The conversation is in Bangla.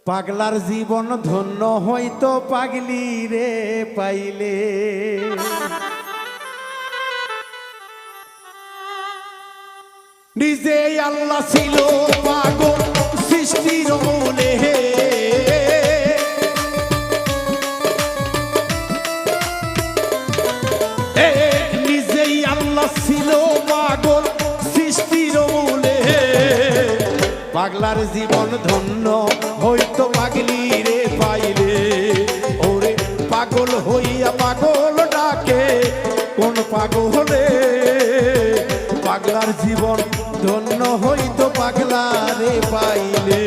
পাগলার জীবন ধন্য হইতো পাগলি রে পাইলে। নিজে আল্লাহ ছিল পাগল সৃষ্টির মূলে, নিজেই আল্লাহ ছিল পাগল সৃষ্টির মূলে। পাগলার জীবন ধন্য হইতো পাগলি রে পাইলে। ওরে পাগল হইয়া পাগল ডাকে কোন পাগলে, পাগলার জীবন ধন্য হইতো পাগলা রে পাইলে।